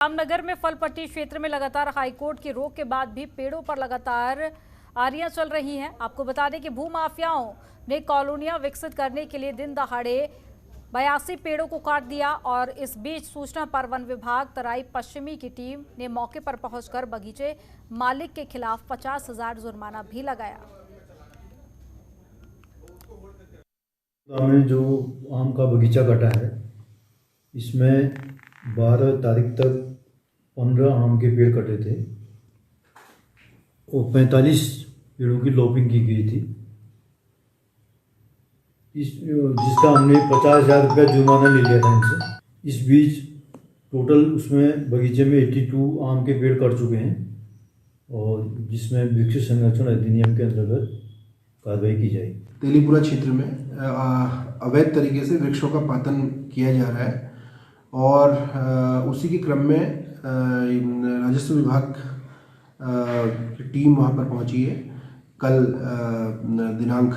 रामनगर में फलपट्टी क्षेत्र में लगातार हाईकोर्ट की रोक के बाद भी पेड़ों पर लगातार आरियां चल रही हैं। आपको बता दें कि भूमाफियाओं ने कॉलोनियां विकसित करने के लिए दिन दहाड़े 82 पेड़ों को काट दिया और इस बीच सूचना पर वन विभाग तराई पश्चिमी की टीम ने मौके पर पहुंचकर बगीचे मालिक के खिलाफ 50,000 जुर्माना भी लगाया। हमने जो आम का बगीचा काटा है इसमें 12 तारीख तक 15 आम के पेड़ कटे थे और 45 पेड़ों की लॉपिंग की गई थी। जिसका हमने 50,000 रुपया जुर्माना ले लिया था इनसे। इस बीच टोटल उसमें बगीचे में 82 आम के पेड़ कट चुके हैं और जिसमें वृक्ष संरक्षण अधिनियम के अंतर्गत कार्रवाई की जाएगी। तेलीपुरा क्षेत्र में अवैध तरीके से वृक्षों का पातन किया जा रहा है और उसी के क्रम में राजस्व विभाग की टीम वहाँ पर पहुँची है। कल दिनांक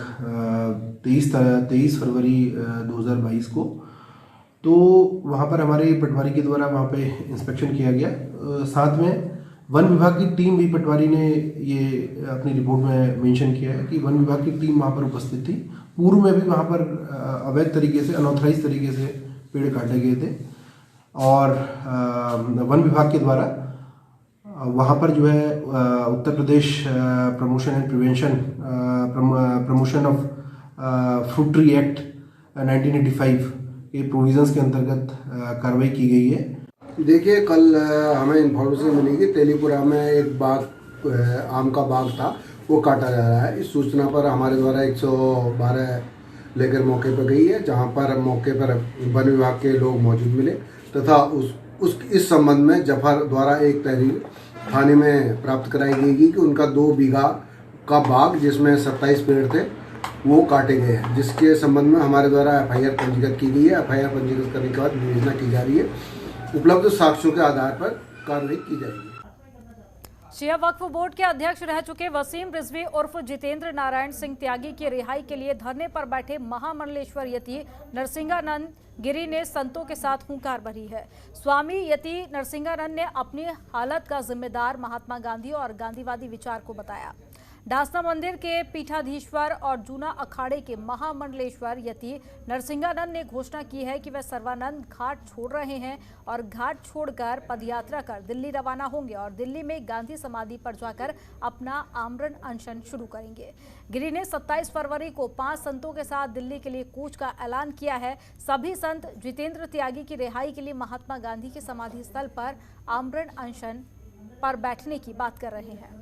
23 फरवरी 2022 को तो वहाँ पर हमारे पटवारी के द्वारा वहाँ पे इंस्पेक्शन किया गया। साथ में वन विभाग की टीम भी, पटवारी ने ये अपनी रिपोर्ट में मेंशन किया है कि वन विभाग की टीम वहाँ पर उपस्थित थी। पूर्व में भी वहाँ पर अवैध तरीके से, अनऑथराइज तरीके से पेड़ काटे गए थे और वन विभाग के द्वारा वहाँ पर जो है Uttar Pradesh promotion and prevention promotion of fruit tree act 1985 के प्रोविजंस के अंतर्गत कार्रवाई की गई है। देखिए, कल हमें इन्फॉर्मेशन मिली कि तेलीपुरा में एक बाग, आम का बाग था, वो काटा जा रहा है। इस सूचना पर हमारे द्वारा 112 लेकर मौके पर गई है, जहां पर मौके पर वन विभाग के लोग मौजूद मिले तथा इस संबंध में जफर द्वारा एक तहरीर थाने में प्राप्त कराई गई कि उनका 2 बीघा का बाग जिसमें 27 पेड़ थे वो काटे गए हैं, जिसके संबंध में हमारे द्वारा FIR पंजीकृत की गई है। FIR पंजीकृत करने के बाद विवेचना की जा रही है। उपलब्ध साक्ष्यों के आधार पर कार्रवाई की जाएगी। शिया वक्फ बोर्ड के अध्यक्ष रह चुके वसीम रिजवी उर्फ जितेंद्र नारायण सिंह त्यागी की रिहाई के लिए धरने पर बैठे महामंडलेश्वर यति नरसिंहानंद गिरी ने संतों के साथ हुंकार भरी है। स्वामी यति नरसिंहानंद ने अपनी हालत का जिम्मेदार महात्मा गांधी और गांधीवादी विचार को बताया। डासना मंदिर के पीठाधीश्वर और जूना अखाड़े के महामंडलेश्वर यति नरसिंहानंद ने घोषणा की है कि वे सर्वानंद घाट छोड़ रहे हैं और घाट छोड़कर पदयात्रा कर दिल्ली रवाना होंगे और दिल्ली में गांधी समाधि पर जाकर अपना आमरण अनशन शुरू करेंगे। गिरी ने 27 फरवरी को 5 संतों के साथ दिल्ली के लिए कूच का ऐलान किया है। सभी संत जितेंद्र त्यागी की रिहाई के लिए महात्मा गांधी के समाधि स्थल पर आमरण अनशन पर बैठने की बात कर रहे हैं।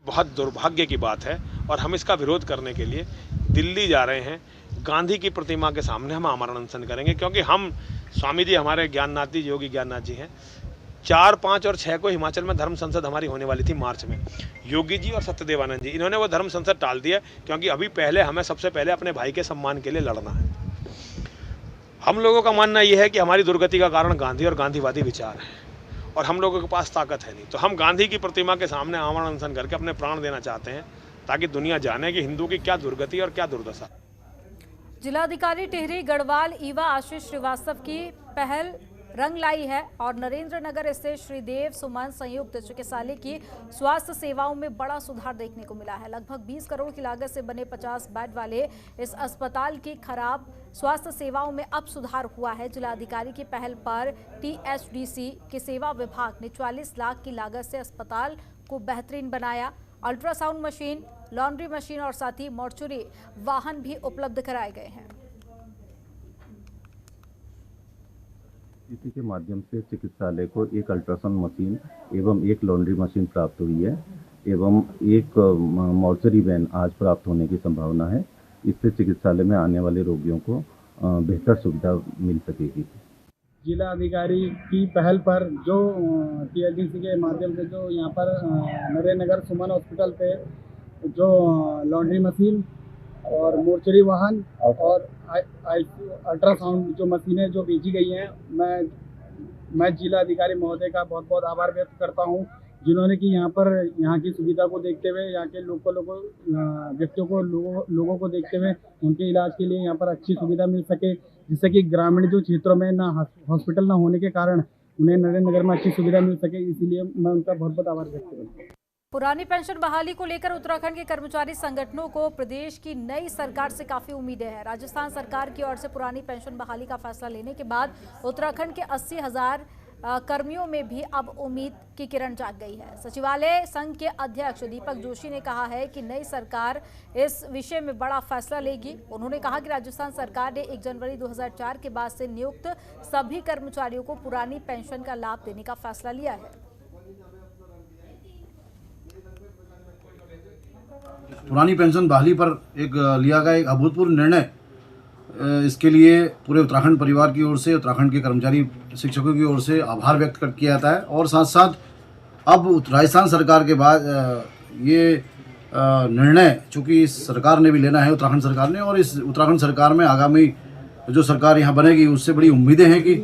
बहुत दुर्भाग्य की बात है और हम इसका विरोध करने के लिए दिल्ली जा रहे हैं। गांधी की प्रतिमा के सामने हम आमरण अनशन करेंगे, क्योंकि हम, स्वामी जी हमारे ज्ञाननाथ जी, योगी ज्ञाननाथ जी हैं। 4, 5 और 6 को हिमाचल में धर्म संसद हमारी होने वाली थी मार्च में। योगी जी और सत्यदेवानंद जी, इन्होंने वो धर्म संसद टाल दिया, क्योंकि अभी पहले हमें सबसे पहले अपने भाई के सम्मान के लिए लड़ना है। हम लोगों का मानना यह है कि हमारी दुर्गति का कारण गांधी और गांधीवादी विचार है और हम लोगों के पास ताकत है नहीं, तो हम गांधी की प्रतिमा के सामने आमरण अनशन करके अपने प्राण देना चाहते हैं, ताकि दुनिया जाने कि हिंदू की क्या दुर्गति और क्या दुर्दशा। जिलाधिकारी टिहरी गढ़वाल ईवा आशीष श्रीवास्तव की पहल रंग लाई है और नरेंद्र नगर स्थित श्रीदेव सुमन संयुक्त चिकित्सालय की स्वास्थ्य सेवाओं में बड़ा सुधार देखने को मिला है। लगभग 20 करोड़ की लागत से बने 50 बेड वाले इस अस्पताल की खराब स्वास्थ्य सेवाओं में अब सुधार हुआ है। जिलाधिकारी की पहल पर THDC के सेवा विभाग ने 44 लाख की लागत से अस्पताल को बेहतरीन बनाया। अल्ट्रासाउंड मशीन, लॉन्ड्री मशीन और साथ ही मॉर्चुरी वाहन भी उपलब्ध कराए गए हैं। इसी के माध्यम से चिकित्सालय को एक अल्ट्रासाउंड मशीन एवं एक लॉन्ड्री मशीन प्राप्त हुई है एवं एक मॉर्चरी वैन आज प्राप्त होने की संभावना है। इससे चिकित्सालय में आने वाले रोगियों को बेहतर सुविधा मिल सकेगी। जिला अधिकारी की पहल पर जो THDC के माध्यम से जो यहाँ पर नरेंद्र नगर सुमन हॉस्पिटल पे जो लॉन्ड्री मशीन और मोर्चरी वाहन और अल्ट्रासाउंड जो मशीनें जो भेजी गई हैं, मैं जिला अधिकारी महोदय का बहुत बहुत आभार व्यक्त करता हूं, जिन्होंने कि यहाँ की सुविधा को देखते हुए, यहाँ के व्यक्तियों को, लोगों को देखते हुए उनके इलाज के लिए यहाँ पर अच्छी सुविधा मिल सके। जिससे कि ग्रामीण जो क्षेत्रों में ना हॉस्पिटल ना होने के कारण उन्हें नरेंद्र नगर में अच्छी सुविधा मिल सके, इसीलिए मैं उनका बहुत बहुत आभार व्यक्त करता हूँ। पुरानी पेंशन बहाली को लेकर उत्तराखंड के कर्मचारी संगठनों को प्रदेश की नई सरकार से काफी उम्मीदें हैं। राजस्थान सरकार की ओर से पुरानी पेंशन बहाली का फैसला लेने के बाद उत्तराखंड के 80,000 कर्मियों में भी अब उम्मीद की किरण जाग गई है। सचिवालय संघ के अध्यक्ष दीपक जोशी ने कहा है कि नई सरकार इस विषय में बड़ा फैसला लेगी। उन्होंने कहा कि राजस्थान सरकार ने 1 जनवरी 2004 के बाद से नियुक्त सभी कर्मचारियों को पुरानी पेंशन का लाभ देने का फैसला लिया है। पुरानी पेंशन बहाली पर एक लिया गया एक अभूतपूर्व निर्णय, इसके लिए पूरे उत्तराखंड परिवार की ओर से, उत्तराखंड के कर्मचारी शिक्षकों की ओर से आभार व्यक्त किया जाता है। और साथ साथ अब राजस्थान सरकार के बाद ये निर्णय चूँकि सरकार ने भी लेना है, उत्तराखंड सरकार ने, और इस उत्तराखंड सरकार में आगामी जो सरकार यहाँ बनेगी उससे बड़ी उम्मीदें हैं कि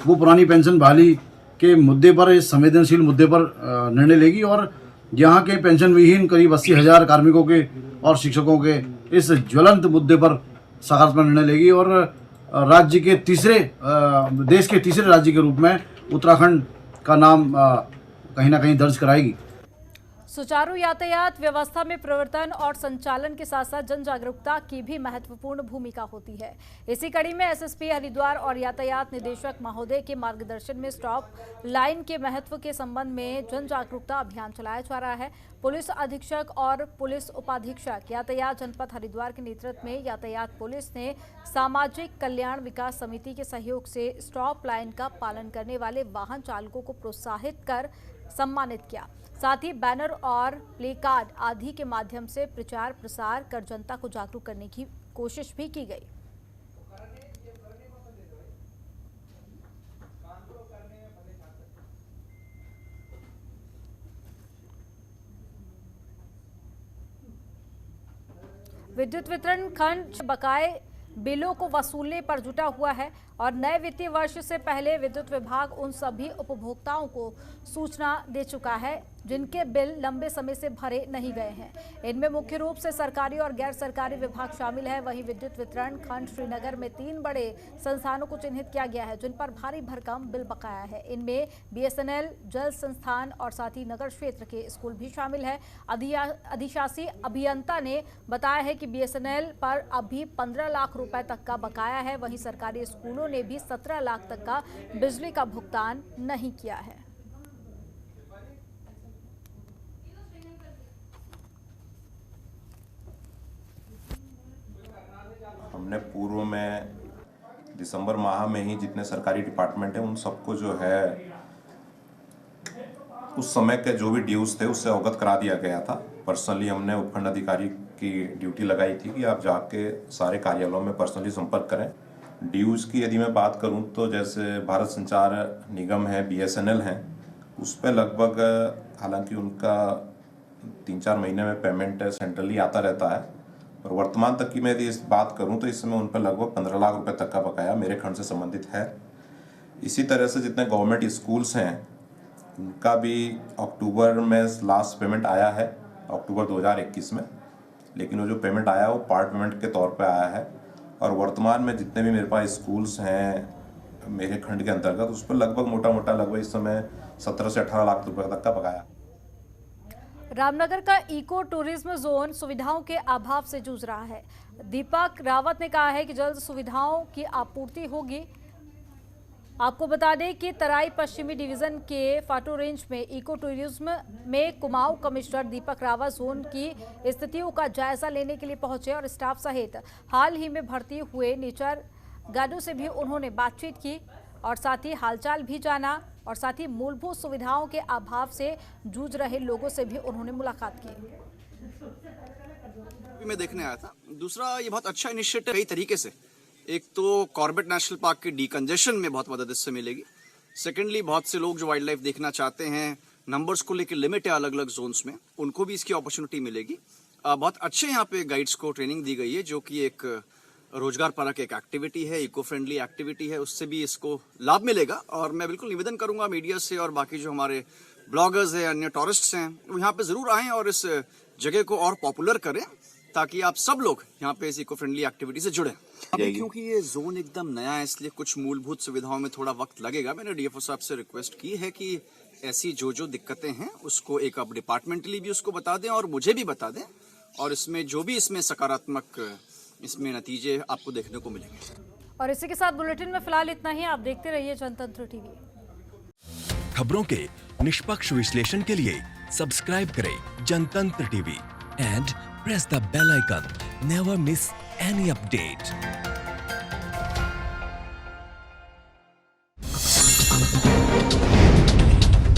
वो पुरानी पेंशन बहाली के मुद्दे पर, इस संवेदनशील मुद्दे पर निर्णय लेगी और यहाँ के पेंशन विहीन करीब 80,000 कार्मिकों के और शिक्षकों के इस ज्वलंत मुद्दे पर सकारात्मक निर्णय लेगी और राज्य के देश के तीसरे राज्य के रूप में उत्तराखंड का नाम कहीं ना कहीं दर्ज कराएगी। सुचारू यातायात व्यवस्था में प्रवर्तन और संचालन के साथ साथ जन जागरूकता की भी महत्वपूर्ण भूमिका होती है। इसी कड़ी में एसएसपी हरिद्वार और यातायात निदेशक महोदय के मार्गदर्शन में स्टॉप लाइन के महत्व के संबंध में जन जागरूकता अभियान चलाया जा रहा है। पुलिस अधीक्षक और पुलिस उपाधीक्षक यातायात जनपद हरिद्वार के नेतृत्व में यातायात पुलिस ने सामाजिक कल्याण विकास समिति के सहयोग से स्टॉप लाइन का पालन करने वाले वाहन चालकों को प्रोत्साहित कर सम्मानित किया। साथ ही बैनर और प्ले कार्ड आदि के माध्यम से प्रचार प्रसार कर जनता को जागरूक करने की कोशिश भी की गई। विद्युत वितरण खंड बकाए बिलों को वसूलने पर जुटा हुआ है और नए वित्तीय वर्ष से पहले विद्युत विभाग उन सभी उपभोक्ताओं को सूचना दे चुका है जिनके बिल लंबे समय से भरे नहीं गए हैं। इनमें मुख्य रूप से सरकारी और गैर सरकारी विभाग शामिल है। वहीं विद्युत वितरण खंड श्रीनगर में 3 बड़े संस्थानों को चिन्हित किया गया है जिन पर भारी भरकम बिल बकाया है। इनमें बीएसएनएल, जल संस्थान और साथ ही नगर क्षेत्र के स्कूल भी शामिल है। अधिशासी अभियंता ने बताया है कि बीएसएनएल पर अभी 15 लाख रुपए तक का बकाया है। वहीं सरकारी स्कूलों ने भी 17 लाख तक का बिजली का भुगतान नहीं किया है। हमने पूर्व में दिसंबर माह में ही जितने सरकारी डिपार्टमेंट हैं उन सबको जो है उस समय के जो भी ड्यूज थे उससे अवगत करा दिया गया था। पर्सनली हमने उपखंड अधिकारी की ड्यूटी लगाई थी कि आप जाके सारे कार्यालयों में पर्सनली संपर्क करें। ड्यूज की यदि मैं बात करूं तो जैसे भारत संचार निगम है, बीएसएनएल है, उस पर लगभग हालांकि उनका 3-4 महीने में पेमेंट सेंट्रली आता रहता है, और वर्तमान तक की मैं यदि इस बात करूं तो इस समय उन पर लगभग 15 लाख रुपए तक का बकाया मेरे खंड से संबंधित है। इसी तरह से जितने गवर्नमेंट स्कूल्स हैं उनका भी अक्टूबर में लास्ट पेमेंट आया है, अक्टूबर 2021 में, लेकिन वो जो पेमेंट आया वो पार्ट पेमेंट के तौर पे आया है। और वर्तमान में जितने भी मेरे पास स्कूल्स हैं मेरे खंड के अंतर्गत उस पर लगभग मोटा लगभग इस समय 17 से 18 लाख रुपए तक का बकाया। रामनगर का इको टूरिज्म जोन सुविधाओं के अभाव से जूझ रहा है। दीपक रावत ने कहा है कि जल्द सुविधाओं की आपूर्ति होगी। आपको बता दें कि तराई पश्चिमी डिवीजन के फाटो रेंज में इको टूरिज्म में कुमाऊं कमिश्नर दीपक रावत जोन की स्थितियों का जायजा लेने के लिए पहुंचे और स्टाफ सहित हाल ही में भर्ती हुए नेचर गार्डों से भी उन्होंने बातचीत की और साथ ही हालचाल भी जाना और साथ ही मूलभूत सुविधाओं के अभाव से जूझ रहे लोगों से भी उन्होंने मुलाकात की। मैं देखने आया था। दूसरा, ये बहुत अच्छा इनिशिएटिव कई तरीके से। एक तो कॉर्बेट नेशनल पार्क के डीकंजेशन में बहुत मदद इससे मिलेगी। सेकेंडली, बहुत से लोग जो वाइल्ड लाइफ देखना चाहते हैं, नंबर्स को लेकर लिमिट है अलग अलग जोन्स में, उनको भी इसकी अपॉर्चुनिटी मिलेगी। बहुत अच्छे यहाँ पे गाइड्स को ट्रेनिंग दी गई है जो कि एक रोजगार परक एक एक्टिविटी है, इको फ्रेंडली एक्टिविटी है, उससे भी इसको लाभ मिलेगा। और मैं बिल्कुल निवेदन करूंगा मीडिया से और बाकी जो हमारे ब्लॉगर्स हैं, अन्य टूरिस्ट्स हैं, वो यहाँ पे जरूर आएं और इस जगह को और पॉपुलर करें। ताकि आप सब लोग यहाँ पे इस इको फ्रेंडली एक्टिविटी से जुड़े। अभी क्योंकि ये जोन एकदम नया है इसलिए कुछ मूलभूत सुविधाओं में थोड़ा वक्त लगेगा। मैंने डीएफओ साहब से रिक्वेस्ट की है कि ऐसी जो दिक्कतें हैं उसको एक आप डिपार्टमेंटली भी उसको बता दें और मुझे भी बता दें, और इसमें जो भी इसमें सकारात्मक इसमें नतीजे आपको देखने को मिलेंगे। और इसी के साथ बुलेटिन में फिलहाल इतना ही। आप देखते रहिए जनतंत्र टीवी। खबरों के निष्पक्ष विश्लेषण के लिए सब्सक्राइब करें Jantantra TV and press the bell icon. Never miss any update.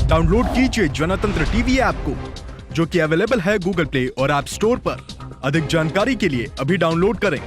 Download कीजिए जनतंत्र टीवी ऐप को, जो कि अवेलेबल है गूगल प्ले और ऐप स्टोर पर। अधिक जानकारी के लिए अभी डाउनलोड करें।